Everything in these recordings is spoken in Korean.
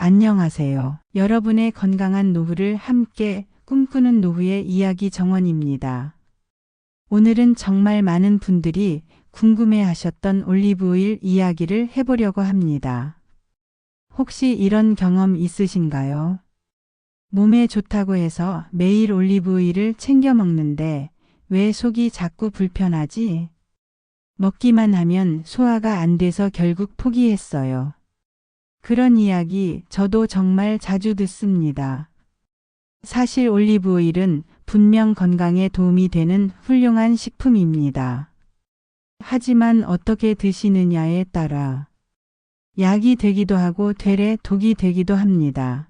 안녕하세요. 여러분의 건강한 노후를 함께 꿈꾸는 노후의 이야기 정원입니다. 오늘은 정말 많은 분들이 궁금해하셨던 올리브오일 이야기를 해보려고 합니다. 혹시 이런 경험 있으신가요? 몸에 좋다고 해서 매일 올리브오일을 챙겨 먹는데 왜 속이 자꾸 불편하지? 먹기만 하면 소화가 안 돼서 결국 포기했어요. 그런 이야기 저도 정말 자주 듣습니다. 사실 올리브오일은 분명 건강에 도움이 되는 훌륭한 식품입니다. 하지만 어떻게 드시느냐에 따라 약이 되기도 하고 되레 독이 되기도 합니다.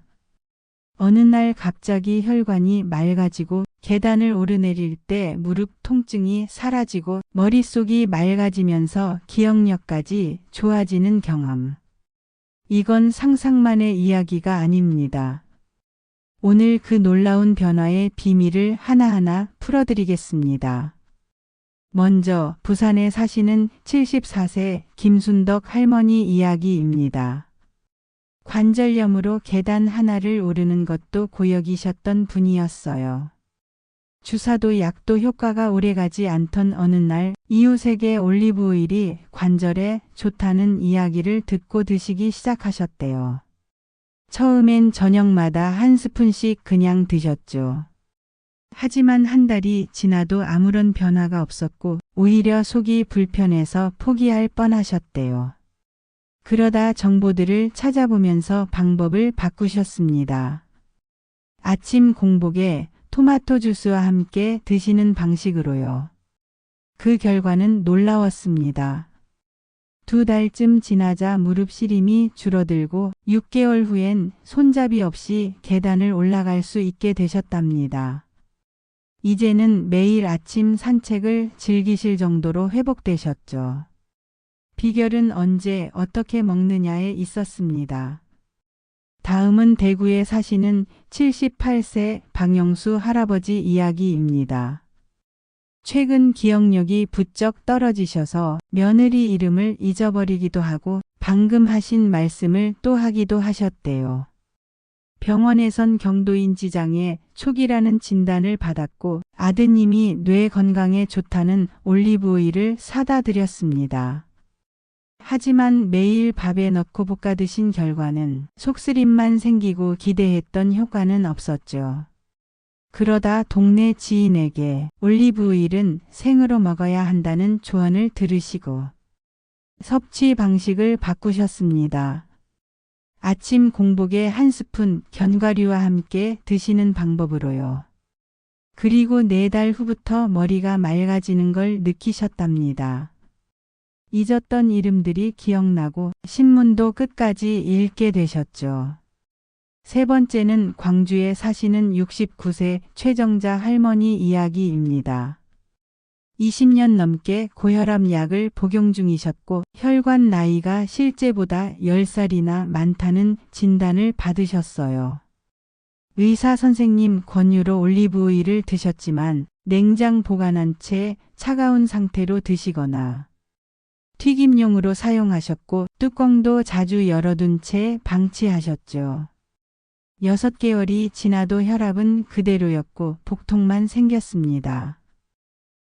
어느 날 갑자기 혈관이 맑아지고 계단을 오르내릴 때 무릎 통증이 사라지고 머릿속이 맑아지면서 기억력까지 좋아지는 경험. 이건 상상만의 이야기가 아닙니다. 오늘 그 놀라운 변화의 비밀을 하나하나 풀어드리겠습니다. 먼저 부산에 사시는 74세 김순덕 할머니 이야기입니다. 관절염으로 계단 하나를 오르는 것도 고역이셨던 분이었어요. 주사도 약도 효과가 오래가지 않던 어느 날 이웃에게 올리브오일이 관절에 좋다는 이야기를 듣고 드시기 시작하셨대요. 처음엔 저녁마다 한 스푼씩 그냥 드셨죠. 하지만 한 달이 지나도 아무런 변화가 없었고 오히려 속이 불편해서 포기할 뻔하셨대요. 그러다 정보들을 찾아보면서 방법을 바꾸셨습니다. 아침 공복에 토마토 주스와 함께 드시는 방식으로요. 그 결과는 놀라웠습니다. 2달쯤 지나자 무릎 시림이 줄어들고 6개월 후엔 손잡이 없이 계단을 올라갈 수 있게 되셨답니다. 이제는 매일 아침 산책을 즐기실 정도로 회복되셨죠. 비결은 언제 어떻게 먹느냐에 있었습니다. 다음은 대구에 사시는 78세 박영수 할아버지 이야기입니다. 최근 기억력이 부쩍 떨어지셔서 며느리 이름을 잊어버리기도 하고 방금 하신 말씀을 또 하기도 하셨대요. 병원에선 경도인 지장의 초기라는 진단을 받았고 아드님이 뇌 건강에 좋다는 올리브오일을 사다 드렸습니다. 하지만 매일 밥에 넣고 볶아 드신 결과는 속쓰림만 생기고 기대했던 효과는 없었죠. 그러다 동네 지인에게 올리브오일은 생으로 먹어야 한다는 조언을 들으시고 섭취 방식을 바꾸셨습니다. 아침 공복에 한 스푼 견과류와 함께 드시는 방법으로요. 그리고 4달 후부터 머리가 맑아지는 걸 느끼셨답니다. 잊었던 이름들이 기억나고 신문도 끝까지 읽게 되셨죠. 세 번째는 광주에 사시는 69세 최정자 할머니 이야기입니다. 20년 넘게 고혈압 약을 복용 중이셨고 혈관 나이가 실제보다 10살이나 많다는 진단을 받으셨어요. 의사 선생님 권유로 올리브오일을 드셨지만 냉장 보관한 채 차가운 상태로 드시거나 튀김용으로 사용하셨고 뚜껑도 자주 열어둔 채 방치하셨죠. 6개월이 지나도 혈압은 그대로였고 복통만 생겼습니다.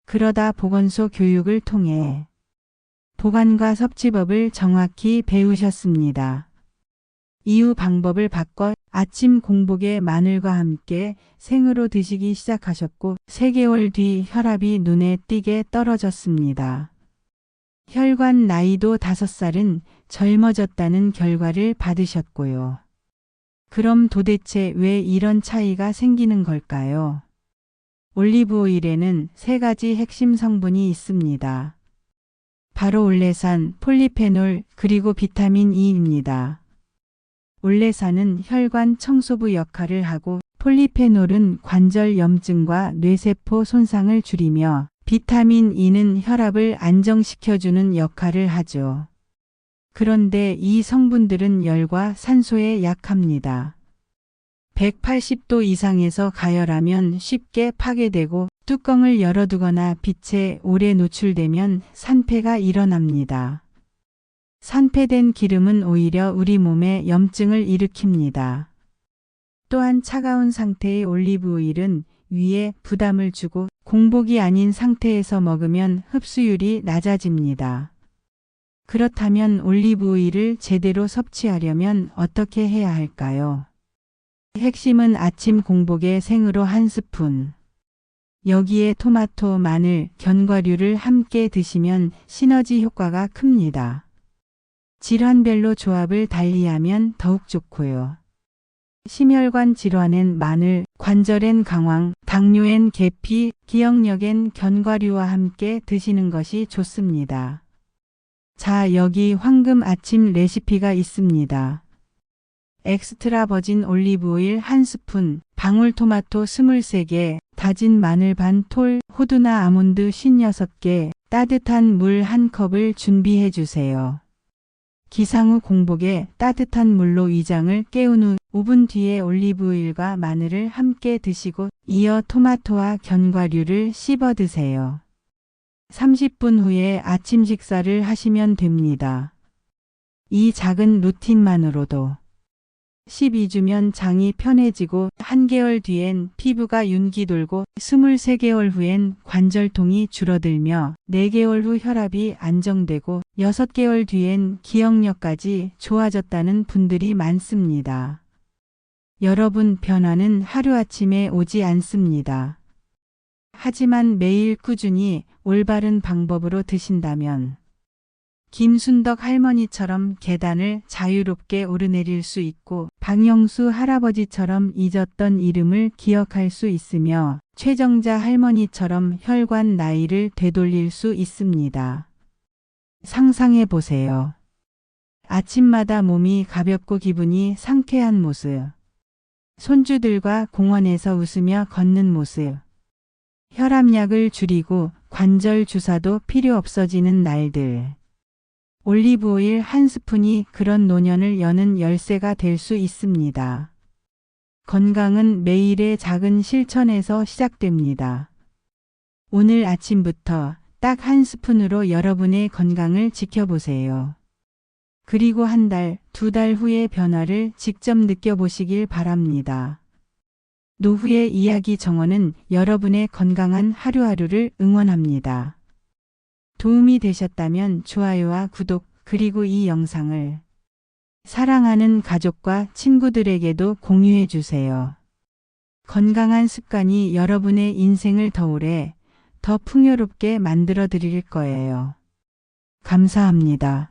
그러다 보건소 교육을 통해 보관과 섭취법을 정확히 배우셨습니다. 이후 방법을 바꿔 아침 공복에 마늘과 함께 생으로 드시기 시작하셨고 3개월 뒤 혈압이 눈에 띄게 떨어졌습니다. 혈관 나이도 5살은 젊어졌다는 결과를 받으셨고요. 그럼 도대체 왜 이런 차이가 생기는 걸까요? 올리브오일에는 3가지 핵심 성분이 있습니다. 바로 올레산, 폴리페놀, 그리고 비타민 E입니다. 올레산은 혈관 청소부 역할을 하고 폴리페놀은 관절 염증과 뇌세포 손상을 줄이며 비타민 E는 혈압을 안정시켜주는 역할을 하죠. 그런데 이 성분들은 열과 산소에 약합니다. 180도 이상에서 가열하면 쉽게 파괴되고 뚜껑을 열어두거나 빛에 오래 노출되면 산패가 일어납니다. 산패된 기름은 오히려 우리 몸에 염증을 일으킵니다. 또한 차가운 상태의 올리브 오일은 위에 부담을 주고 공복이 아닌 상태에서 먹으면 흡수율이 낮아집니다. 그렇다면 올리브 오일을 제대로 섭취하려면 어떻게 해야 할까요? 핵심은 아침 공복에 생으로 1스푼. 여기에 토마토, 마늘, 견과류를 함께 드시면 시너지 효과가 큽니다. 질환별로 조합을 달리하면 더욱 좋고요. 심혈관 질환엔 마늘, 관절엔 강황, 당뇨엔 계피, 기억력엔 견과류와 함께 드시는 것이 좋습니다. 자, 여기 황금 아침 레시피가 있습니다. 엑스트라 버진 올리브 오일 1스푼, 방울토마토 23개, 다진 마늘 반 톨, 호두나 아몬드 56개, 따뜻한 물 1컵을 준비해 주세요. 기상 후 공복에 따뜻한 물로 위장을 깨운 후 5분 뒤에 올리브 오일과 마늘을 함께 드시고 이어 토마토와 견과류를 씹어 드세요. 30분 후에 아침 식사를 하시면 됩니다. 이 작은 루틴만으로도 12주면 장이 편해지고 1개월 뒤엔 피부가 윤기 돌고 23개월 후엔 관절통이 줄어들며 4개월 후 혈압이 안정되고 6개월 뒤엔 기억력까지 좋아졌다는 분들이 많습니다. 여러분, 변화는 하루아침에 오지 않습니다. 하지만 매일 꾸준히 올바른 방법으로 드신다면 김순덕 할머니처럼 계단을 자유롭게 오르내릴 수 있고 박영수 할아버지처럼 잊었던 이름을 기억할 수 있으며 최정자 할머니처럼 혈관 나이를 되돌릴 수 있습니다. 상상해 보세요. 아침마다 몸이 가볍고 기분이 상쾌한 모습. 손주들과 공원에서 웃으며 걷는 모습. 혈압약을 줄이고 관절 주사도 필요 없어지는 날들. 올리브 오일 1스푼이 그런 노년을 여는 열쇠가 될 수 있습니다. 건강은 매일의 작은 실천에서 시작됩니다. 오늘 아침부터 딱 1스푼으로 여러분의 건강을 지켜보세요. 그리고 1달, 2달 후의 변화를 직접 느껴보시길 바랍니다. 노후의 이야기 정원은 여러분의 건강한 하루하루를 응원합니다. 도움이 되셨다면 좋아요와 구독, 그리고 이 영상을 사랑하는 가족과 친구들에게도 공유해 주세요. 건강한 습관이 여러분의 인생을 더 오래, 더 풍요롭게 만들어 드릴 거예요. 감사합니다.